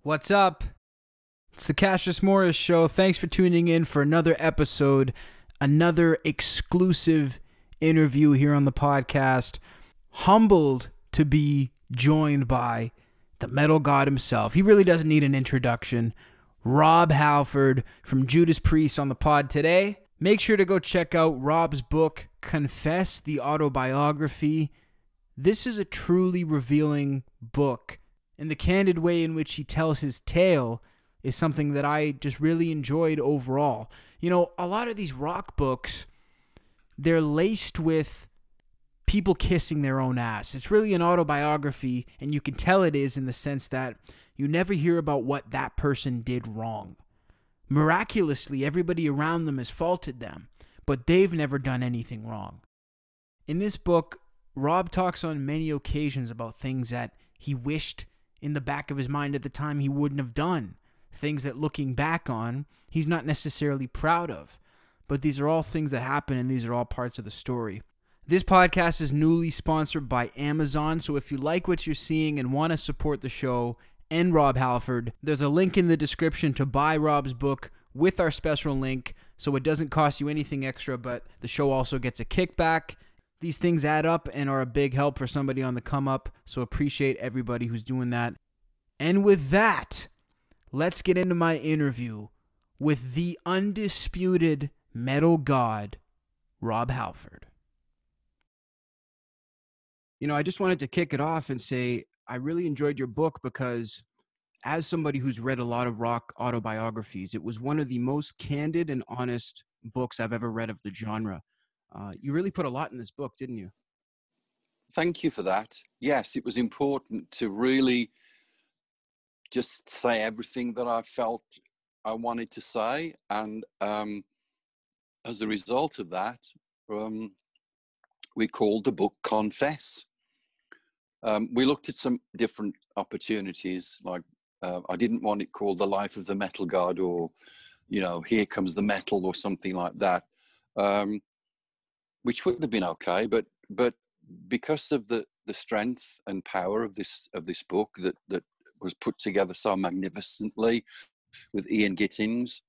What's up? It's the Cassius Morris Show. Thanks for tuning in for another episode, another exclusive interview here on the podcast. Humbled to be joined by the metal god himself. He really doesn't need an introduction. Rob Halford from Judas Priest on the pod today. Make sure to go check out Rob's book, Confess, the Autobiography. This is a truly revealing book, and the candid way in which he tells his tale is something that I just really enjoyed overall. You know, a lot of these rock books, they're laced with people kissing their own ass. It's really an autobiography, and you can tell it is in the sense that you never hear about what that person did wrong. Miraculously, everybody around them has faulted them, but they've never done anything wrong. In this book, Rob talks on many occasions about things that he wished in the back of his mind at the time he wouldn't have done. Things that looking back on, he's not necessarily proud of. But these are all things that happen, and these are all parts of the story. This podcast is newly sponsored by Amazon, so if you like what you're seeing and want to support the show and Rob Halford, there's a link in the description to buy Rob's book with our special link, so it doesn't cost you anything extra, but the show also gets a kickback. These things add up and are a big help for somebody on the come up, so appreciate everybody who's doing that. And with that, let's get into my interview with the undisputed metal god, Rob Halford. You know, I just wanted to kick it off and say I really enjoyed your book because as somebody who's read a lot of rock autobiographies, it was one of the most candid and honest books I've ever read of the genre. You really put a lot in this book, didn't you? Thank you for that. Yes, it was important to really just say everything that I felt I wanted to say. And as a result of that, we called the book Confess. We looked at some different opportunities, like I didn't want it called The Life of the Metal God or, you know, Here Comes the Metal or something like that. Which would have been okay, but because of the strength and power of this book that was put together so magnificently with Ian Gittins,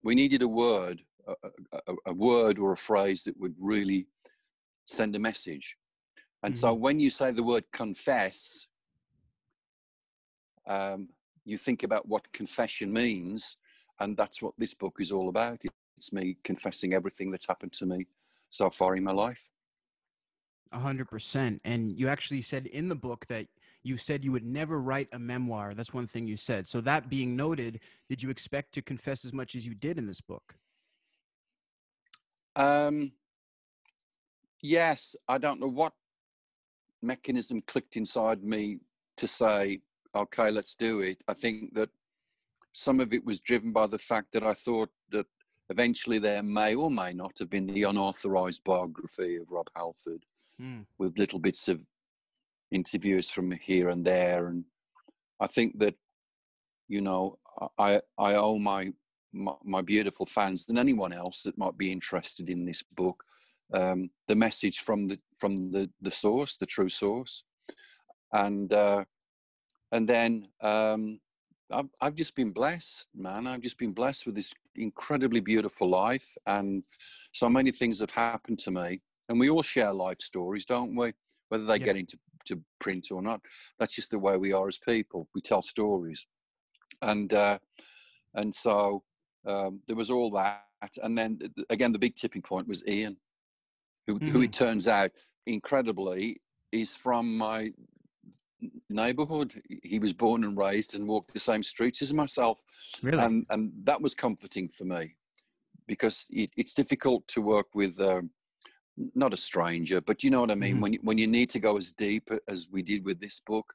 we needed a word or a phrase that would really send a message. And so when you say the word confess, you think about what confession means, and that's what this book is all about. It's me confessing everything that's happened to me so far in my life. 100%. And you actually said in the book that you said you would never write a memoir. That's one thing you said. So that being noted, did you expect to confess as much as you did in this book? Yes, I don't know what mechanism clicked inside me to say, okay, let's do it. I think that some of it was driven by the fact that I thought that eventually there may or may not have been the unauthorized biography of Rob Halford with little bits of interviews from here and there. And I think that, you know, I owe my beautiful fans and anyone else that might be interested in this book, the message from the source, the true source. And then I've just been blessed, man. I've just been blessed with this incredibly beautiful life, and so many things have happened to me. And we all share life stories, don't we? Whether they get into print or not, that's just the way we are as people. We tell stories, and so there was all that. And then again, the big tipping point was Ian, who it turns out, incredibly, is from my neighborhood. He was born and raised and walked the same streets as myself. Really? And that was comforting for me, because it's difficult to work with not a stranger, but you know what I mean, when you need to go as deep as we did with this book,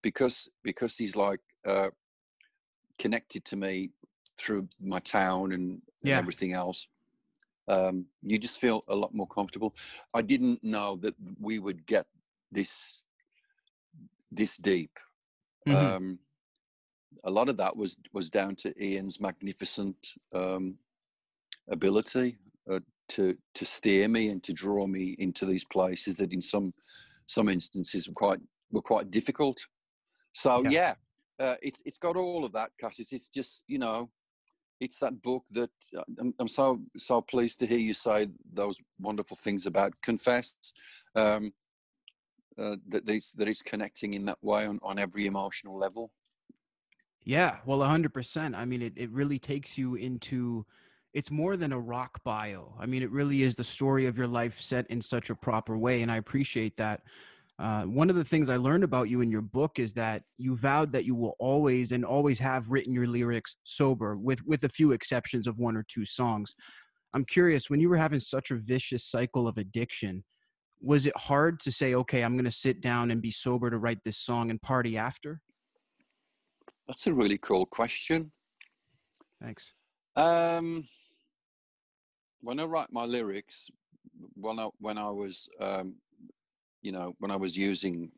because he's like connected to me through my town and everything else. You just feel a lot more comfortable. I didn't know that we would get this deep. A lot of that was down to Ian's magnificent ability to steer me and to draw me into these places that in some instances were quite difficult. So it's got all of that, Cassius. It's just, you know, it's that book that I'm so pleased to hear you say those wonderful things about Confess. That it's connecting in that way on every emotional level. Yeah, well, 100%. I mean, it really takes you into, it's more than a rock bio. I mean, it really is the story of your life set in such a proper way. And I appreciate that. One of the things I learned about you in your book is that you vowed that you will always and always have written your lyrics sober, with a few exceptions of one or two songs. I'm curious, when you were having such a vicious cycle of addiction, was it hard to say, okay, I'm going to sit down and be sober to write this song and party after? That's a really cool question. Thanks. When I write my lyrics, when I was you know, when I was using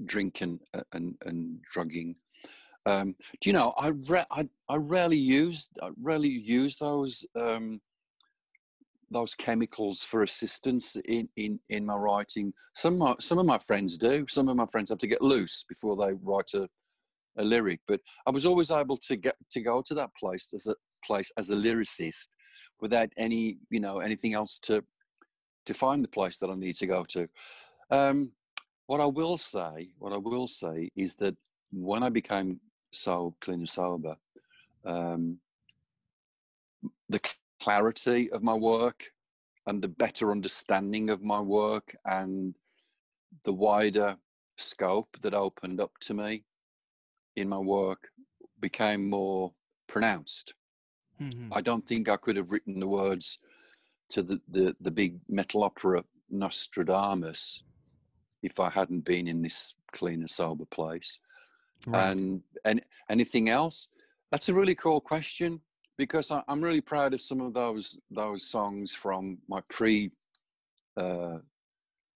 drink and drugging, do you know, I rarely use those chemicals for assistance in my writing. Some of my friends do. Some of my friends have to get loose before they write a lyric. But I was always able to go to that place as a lyricist without anything else to find the place that I need to go to. What I will say is that when I became so clean and sober, the clarity of my work and the better understanding of my work and the wider scope that opened up to me in my work became more pronounced. Mm-hmm. I don't think I could have written the words to the big metal opera Nostradamus if I hadn't been in this clean and sober place. Right. And anything else? That's a really cool question, because I'm really proud of some of those songs from my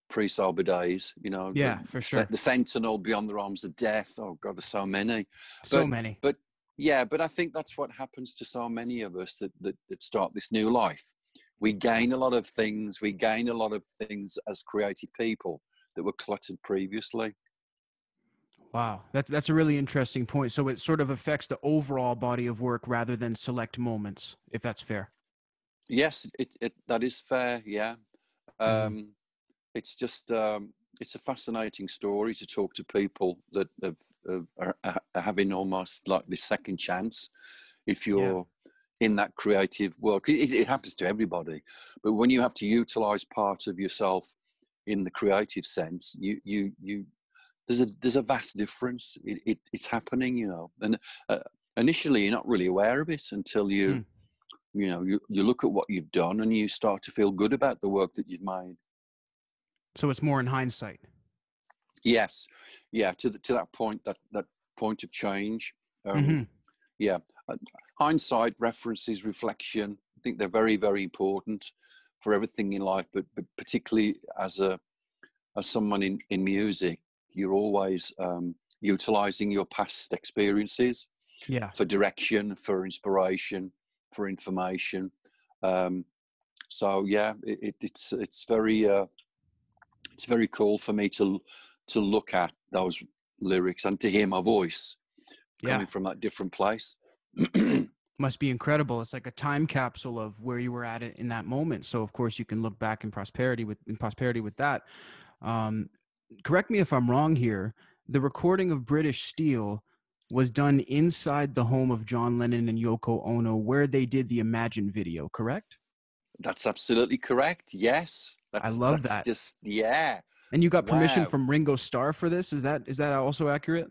pre-sober days. You know, Yeah, for sure. the Sentinel, Beyond the Realms of Death. Oh God, there's so many. So many. But yeah, but I think that's what happens to so many of us that start this new life. We gain a lot of things. We gain a lot of things as creative people that were cluttered previously. Wow, that's a really interesting point. So it sort of affects the overall body of work rather than select moments, if that's fair. Yes, that is fair. Yeah, Mm-hmm. it's just it's a fascinating story to talk to people that are having almost like this second chance. If Yeah. you're in that creative work, it happens to everybody, but when you have to utilize part of yourself in the creative sense, you there's a vast difference. It's happening, you know, and initially you're not really aware of it until you look at what you've done and you start to feel good about the work that you've made. So it's more in hindsight. Yes, yeah, to that point, that point of change. Mm-hmm. Yeah, hindsight, references, reflection. I think they're very, very important for everything in life, but particularly as someone in music, you're always utilizing your past experiences Yeah. for direction, for inspiration, for information. So yeah, it's very cool for me to look at those lyrics and to hear my voice Yeah. coming from that different place. Must be incredible. It's like a time capsule of where you were at it in that moment. So of course you can look back in prosperity with that. Um, Correct me if I'm wrong here. The recording of British Steel was done inside the home of John Lennon and Yoko Ono, where they did the Imagine video, correct? That's absolutely correct. Yes, I that's love that. just, yeah. And you got permission Wow. from Ringo Starr for this? Is that also accurate?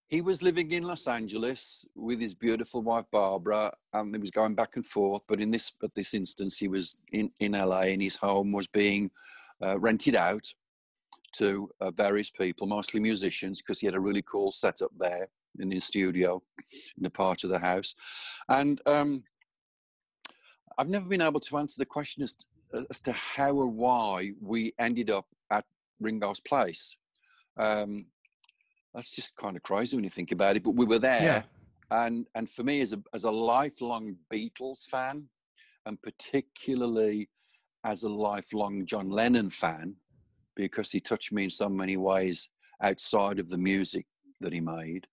He was living in Los Angeles with his beautiful wife Barbara, and he was going back and forth. But at this instance, he was in LA, and his home was being rented out to various people, mostly musicians, because he had a really cool setup there in his studio in a part of the house. And I've never been able to answer the question as to how or why we ended up at Ringo's place. That's just kind of crazy when you think about it, but we were Yeah. there. And for me, as a lifelong Beatles fan, and particularly as a lifelong John Lennon fan, because he touched me in so many ways outside of the music that he made.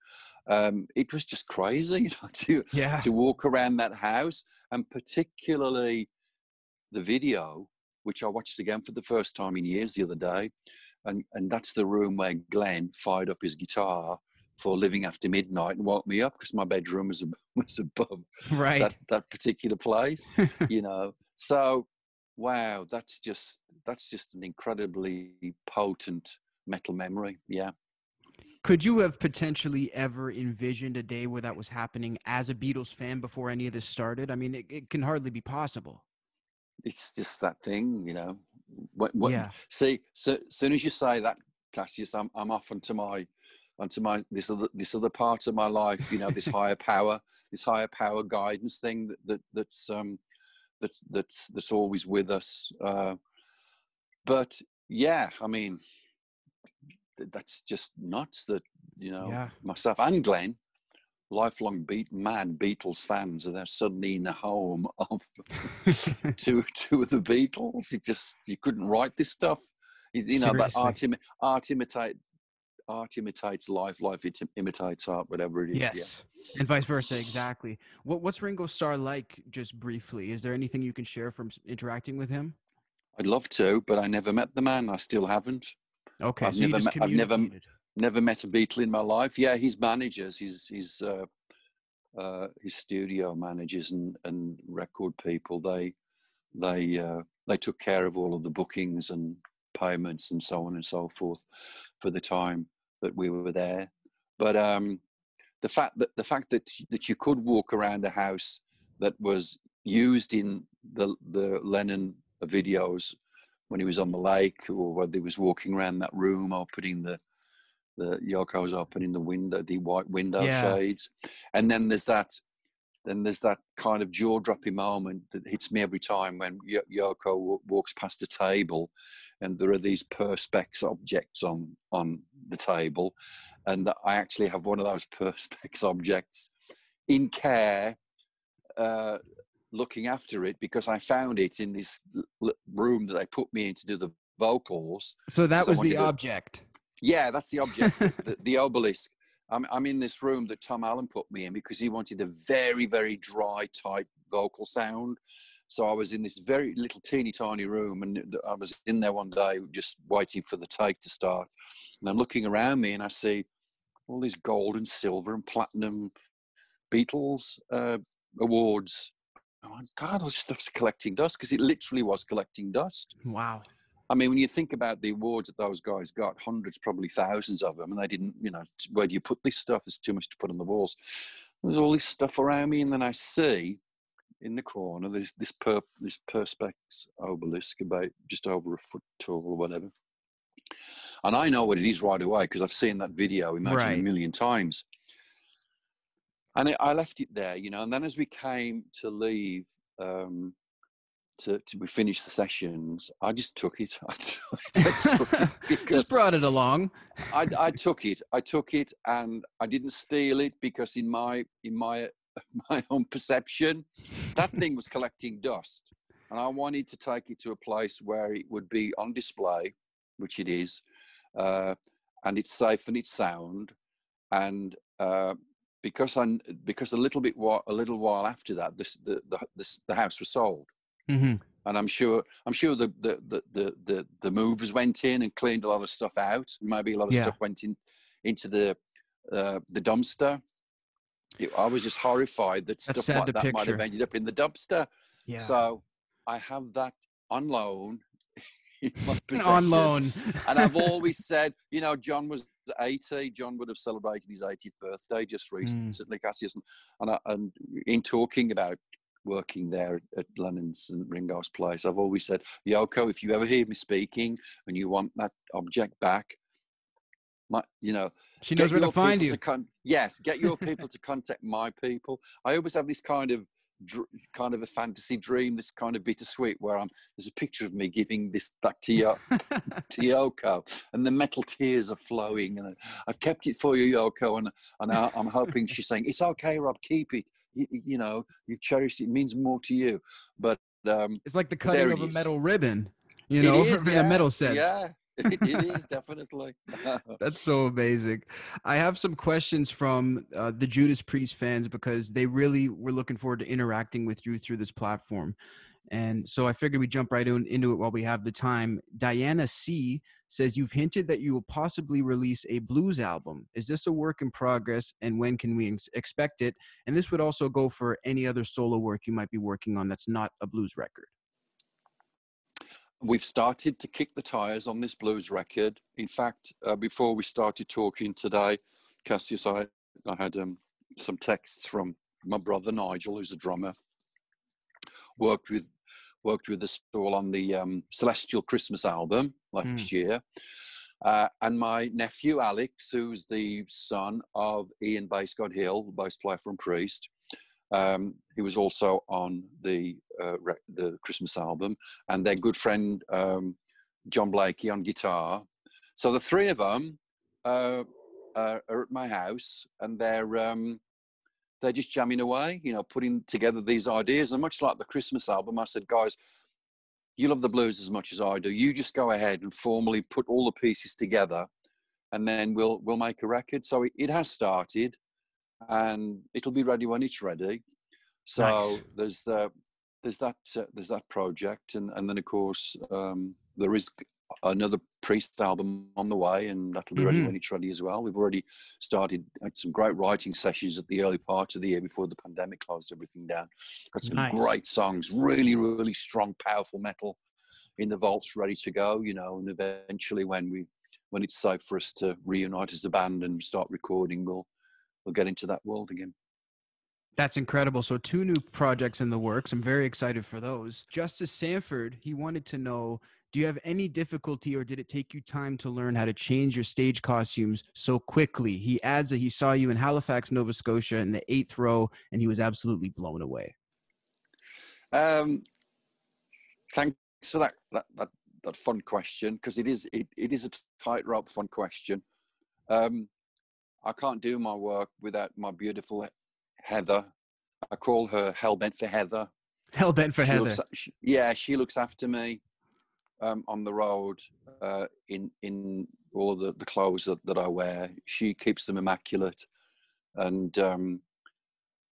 It was just crazy, you know, Yeah. to walk around that house, and particularly the video, which I watched again for the first time in years the other day, and that's the room where Glenn fired up his guitar for Living After Midnight and woke me up, because my bedroom was above Right. that particular place, you know. So, wow, that's just an incredibly potent metal memory. Yeah. Could you have potentially ever envisioned a day where that was happening as a Beatles fan before any of this started? I mean, it can hardly be possible. It's just that thing, you know. Yeah. See, so as soon as you say that, Cassius, I'm off onto my this other part of my life, you know, this higher power guidance thing that's always with us. But yeah, I mean, that's just nuts that, you know, Yeah. myself and Glenn, lifelong mad Beatles fans, and they're suddenly in the home of two of the Beatles. You couldn't write this stuff. You know, that art imitates life, life imitates art, whatever it is. Yes. Yeah. And vice versa, exactly. What's Ringo Starr like, just briefly? Is there anything you can share from interacting with him? I'd love to, but I never met the man. I still haven't. Okay, I've so you just communicated. never met a Beatle in my life. Yeah, his managers, his studio managers and record people, they took care of all of the bookings and payments and so on and so forth for the time that we were there. But the fact that you could walk around a house that was used in the Lennon videos when he was on the lake, or whether he was walking around that room opening the Yoko was opening the white window shades, and then there's that kind of jaw-dropping moment that hits me every time when Yoko walks past a table, and there are these perspex objects on the table, and I actually have one of those perspex objects in care, looking after it, because I found it in this room that they put me in to do the vocals. So that was the object. Yeah, that's the object, the obelisk. I'm in this room that Tom Allen put me in because he wanted a very, very dry, tight vocal sound. So I was in this very little teeny tiny room, and I was in there one day just waiting for the take to start. And I'm looking around me and I see all these gold and silver and platinum Beatles awards. Oh, God, all this stuff's collecting dust, because it literally was collecting dust. Wow. I mean, when you think about the awards that those guys got, hundreds, probably thousands of them, and they didn't, you know, where do you put this stuff? There's too much to put on the walls. There's all this stuff around me, and then I see in the corner there's this perspex obelisk about just over a foot tall or whatever. And I know what it is right away because I've seen that video, imagine, a million times. And I left it there, you know. And then as we came to leave, we finished the sessions, I just took it. I took it because just brought it along. I took it, and I didn't steal it, because in my own perception, that thing was collecting dust, and I wanted to take it to a place where it would be on display, which it is, and it's safe and it's sound, and because a little while after that, the house was sold. Mm-hmm. And I'm sure the movers went in and cleaned a lot of stuff out. Maybe a lot of stuff went into the dumpster. I was just horrified that stuff like that might have ended up in the dumpster. Yeah. So I have that on loan in my possession. On loan. And I've always said, you know, John was 80. John would have celebrated his 80th birthday just recently, Cassius. And in talking about working there at Lennon's and Ringo's place, I've always said, Yoko, if you ever hear me speaking and you want that object back, you know, she knows where to find you. Yes, get your people to contact my people. I always have this kind of a fantasy dream, this kind of bittersweet, where there's a picture of me giving this back to Yoko, and the metal tears are flowing, and I've kept it for you, Yoko, and I'm hoping she's saying, it's okay, Rob, keep it. You know, you've cherished it. It means more to you. But it's like the cutting of a metal ribbon, you know, in a metal sense. Yeah. It is definitely. That's so amazing. I have some questions from the Judas Priest fans because they really were looking forward to interacting with you through this platform. And so I figured we jump right into it while we have the time. Diana C says, you've hinted that you will possibly release a blues album. Is this a work in progress, and when can we expect it? And this would also go for any other solo work you might be working on that's not a blues record. We've started to kick the tires on this blues record. In fact, before we started talking today, Cassius, I had some texts from my brother Nigel, who's a drummer, worked with us all on the Celestial Christmas album last year. And my nephew Alex, who's the son of Ian Bassgod Hill, the bass player from Priest, he was also on the Christmas album, and their good friend John Blakey on guitar. So the three of them are at my house, and they're just jamming away, putting together these ideas. And much like the Christmas album, I said, guys, you love the blues as much as I do. You just go ahead and formally put all the pieces together, and then we'll make a record. So it has started, and it'll be ready when it's ready. So nice. There's that project, and then of course there is another Priest album on the way, and that'll be ready when it's ready as well. We've already started some great writing sessions at the early part of the year before the pandemic closed everything down. Got some great songs, really, really strong, powerful metal in the vaults ready to go, and eventually when it's safe for us to reunite as a band and start recording, we'll get into that world again. That's incredible. So 2 new projects in the works. I'm very excited for those. Justice Sanford, he wanted to know, do you have any difficulty, or did it take you time to learn how to change your stage costumes so quickly? He adds that he saw you in Halifax, Nova Scotia in the 8th row, and he was absolutely blown away. Thanks for that fun question, because it is a tightrope fun question. I can't do my work without my beautiful Heather. I call her Hellbent for Heather. Hellbent for Heather. She looks after me on the road in all of the clothes that I wear. She keeps them immaculate, and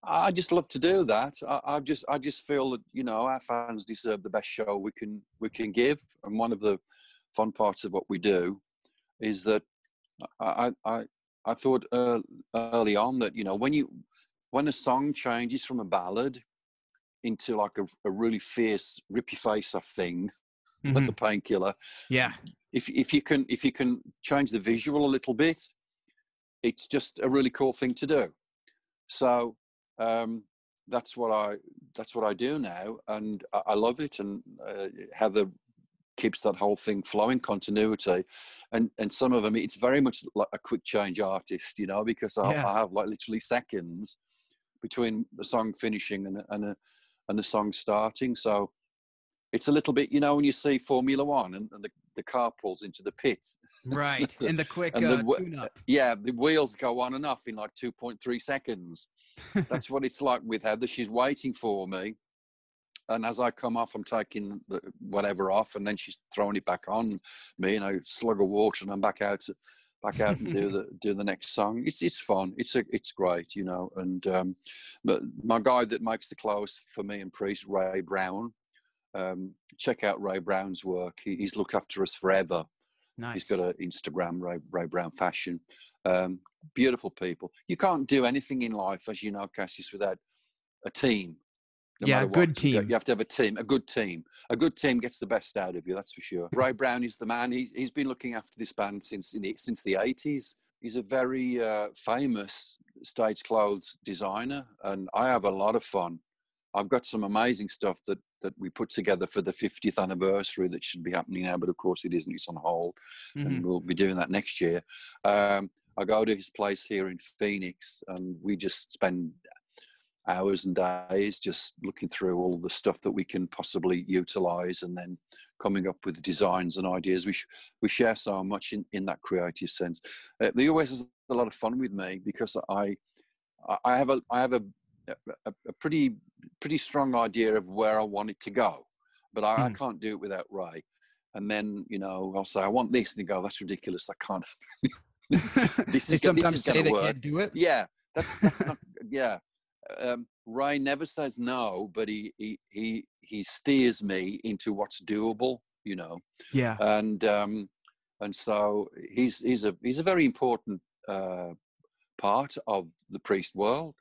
I just love to do that. I just feel that our fans deserve the best show we can give, and one of the fun parts of what we do is that I thought early on that when a song changes from a ballad into like a really fierce, rip your face off thing, like the Painkiller. Yeah. If you can change the visual a little bit, it's just a really cool thing to do. So that's what I do now, and I love it. And Heather keeps that whole thing flowing, continuity, and some of them it's very much like a quick change artist, because I have like literally seconds between the song finishing and the song starting. So it's a little bit, when you see Formula One and the car pulls into the pit, right? And the quick and tune-up. The wheels go on and off in like 2.3 seconds. That's what it's like with Heather. She's waiting for me, and as I come off, I'm taking whatever off, and then she's throwing it back on me, and I slug of water, and I'm back out and do the next song. It's fun. It's great, And but my guy that makes the clothes for me and Priest, Ray Brown. Check out Ray Brown's work. He's looked after us forever. Nice. He's got an Instagram, Ray Brown Fashion. Beautiful people. You can't do anything in life, as you know, Cassius, without a team. No matter what. Good team. You have to have a team. A good team. A good team gets the best out of you. That's for sure. Ray Brown is the man. He's been looking after this band since the 80s. He's a very famous stage clothes designer, and I have a lot of fun. I've got some amazing stuff that we put together for the 50th anniversary that should be happening now, but of course it isn't. It's on hold, and we'll be doing that next year. I go to his place here in Phoenix, and we just spend hours and days just looking through all the stuff that we can possibly utilize, and then coming up with designs and ideas. We share so much in that creative sense. He always has a lot of fun with me, because I have a pretty strong idea of where I want it to go, but I can't do it without Ray. And then, you know, I'll say, I want this. And they go, that's ridiculous. I can't. They sometimes say they can't do it. Yeah, that's not, yeah. Ray never says no, but he steers me into what's doable, you know. Yeah. And so he's a very important part of the Priest world,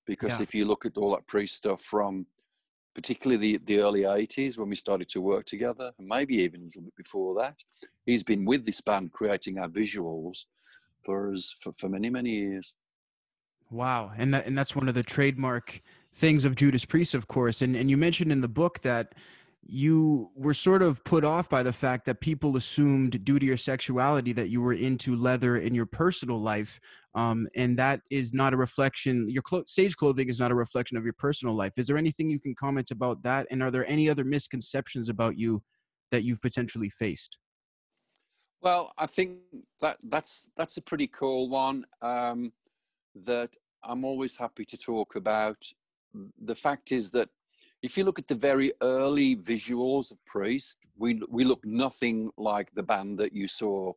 because if you look at all that Priest stuff from particularly the early 80s when we started to work together, and maybe even a little bit before that, he's been with this band creating our visuals for us for many, many years. Wow. And that's one of the trademark things of Judas Priest, of course. And you mentioned in the book that you were sort of put off by the fact that people assumed, due to your sexuality, that you were into leather in your personal life. And that is not a reflection, your stage clothing is not a reflection of your personal life. Is there anything you can comment about that? And are there any other misconceptions about you that you've potentially faced? Well, I think that's a pretty cool one, that I'm always happy to talk about. The fact is that if you look at the very early visuals of Priest, we look nothing like the band that you saw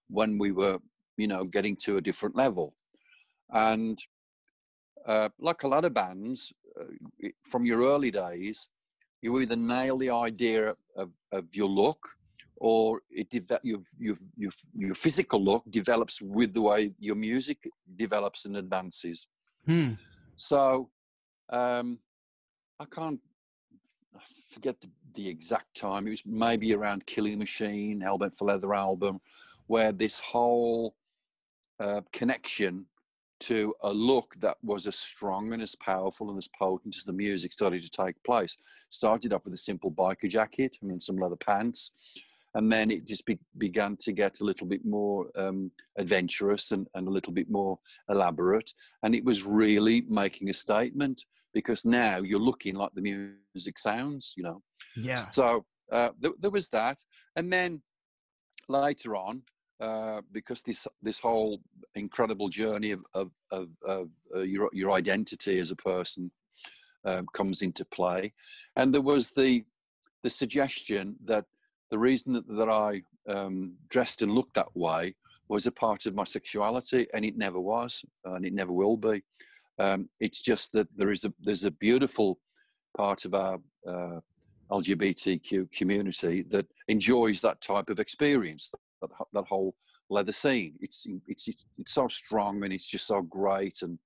when we were, you know, getting to a different level. And like a lot of bands, from your early days, you either nail the idea of your look, or your physical look develops with the way your music develops and advances. So I forget the exact time. It was maybe around Killing Machine, Hellbent for Leather album, where this whole connection to a look that was as strong and as powerful and as potent as the music started to take place. Started off with a simple biker jacket and then some leather pants. And then it just began to get a little bit more adventurous and a little bit more elaborate. And it was really making a statement, because now you're looking like the music sounds, you know. Yeah. So there was that. And then later on, because this whole incredible journey of your identity as a person comes into play. And there was the suggestion that the reason that I dressed and looked that way was a part of my sexuality, and it never was, and it never will be. It's just that there's a beautiful part of our LGBTQ community that enjoys that type of experience, that whole leather scene. It's so strong, and it's just so great, and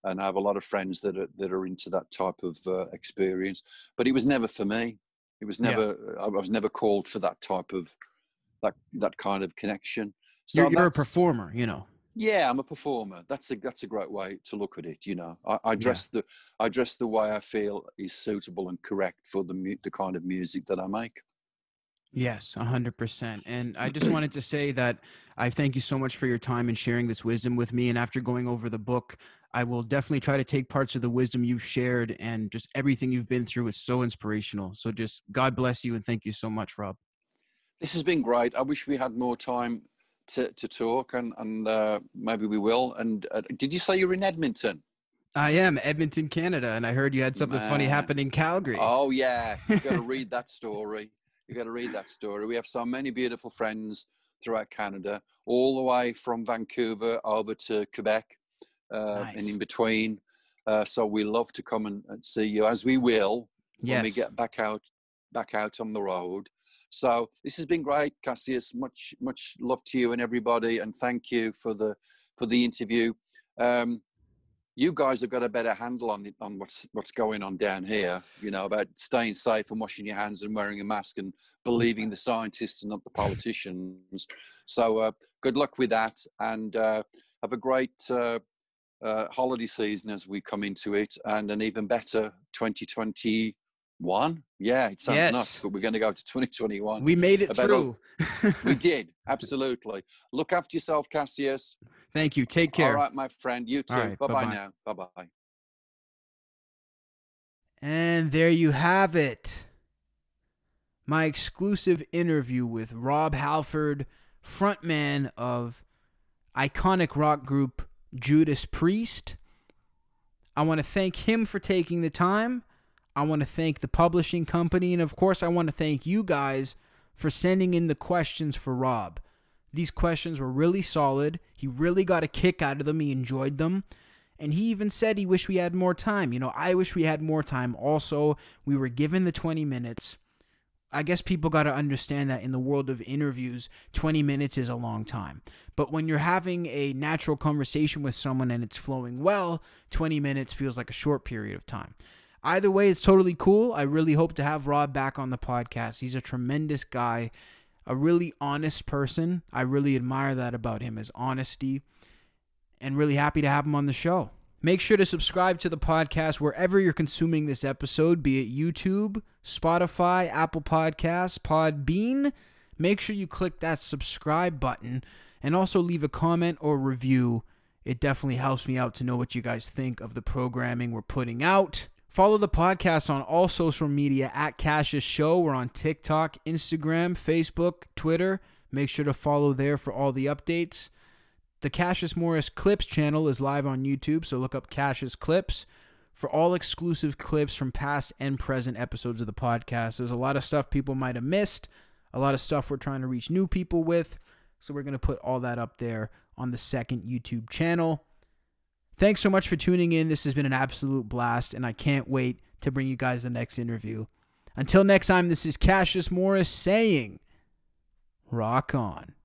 I have a lot of friends that are into that type of experience. But it was never for me. It was never. Yeah. I was never called for that type of that kind of connection. So you're a performer, you know. Yeah, I'm a performer. That's a great way to look at it. You know, I dress the way I feel is suitable and correct for the kind of music that I make. Yes, 100%. And I just wanted to say that I thank you so much for your time and sharing this wisdom with me. And after going over the book, I will definitely try to take parts of the wisdom you've shared, and just everything you've been through is so inspirational. So just God bless you, and thank you so much, Rob. This has been great. I wish we had more time to talk, and maybe we will. And did you say you're in Edmonton? I am, Edmonton, Canada, and I heard you had something funny happen in Calgary. Oh yeah, you've got to read that story. You got to read that story. We have so many beautiful friends throughout Canada, all the way from Vancouver over to Quebec, nice. And in between. So we love to come and see you, as we will when we get back out on the road. So this has been great, Cassius. Much love to you and everybody, and thank you for the interview. You guys have got a better handle on what's going on down here, you know, about staying safe and washing your hands and wearing a mask and believing the scientists and not the politicians. So good luck with that, and have a great holiday season as we come into it, and an even better 2021. Yeah, it sounds nuts, but we're going to go to 2021. We made it through. We did, absolutely. Look after yourself, Cassius. Thank you. Take care. All right, my friend. You too. Right, bye-bye now. Bye-bye. And there you have it. My exclusive interview with Rob Halford, frontman of iconic rock group Judas Priest. I want to thank him for taking the time. I want to thank the publishing company. And of course, I want to thank you guys for sending in the questions for Rob. These questions were really solid. He really got a kick out of them. He enjoyed them. And he even said he wished we had more time. You know, I wish we had more time. Also, we were given the 20 minutes. I guess people got to understand that in the world of interviews, 20 minutes is a long time. But when you're having a natural conversation with someone and it's flowing well, 20 minutes feels like a short period of time. Either way, it's totally cool. I really hope to have Rob back on the podcast. He's a tremendous guy, a really honest person. I really admire that about him, his honesty, and really happy to have him on the show. Make sure to subscribe to the podcast wherever you're consuming this episode, be it YouTube, Spotify, Apple Podcasts, Podbean. Make sure you click that subscribe button and also leave a comment or review. It definitely helps me out to know what you guys think of the programming we're putting out. Follow the podcast on all social media at Cassius Show. We're on TikTok, Instagram, Facebook, Twitter. Make sure to follow there for all the updates. The Cassius Morris Clips channel is live on YouTube, so look up Cassius Clips for all exclusive clips from past and present episodes of the podcast. There's a lot of stuff people might have missed, a lot of stuff we're trying to reach new people with, so we're going to put all that up there on the second YouTube channel. Thanks so much for tuning in. This has been an absolute blast, and I can't wait to bring you guys the next interview. Until next time, this is Cassius Morris saying, rock on.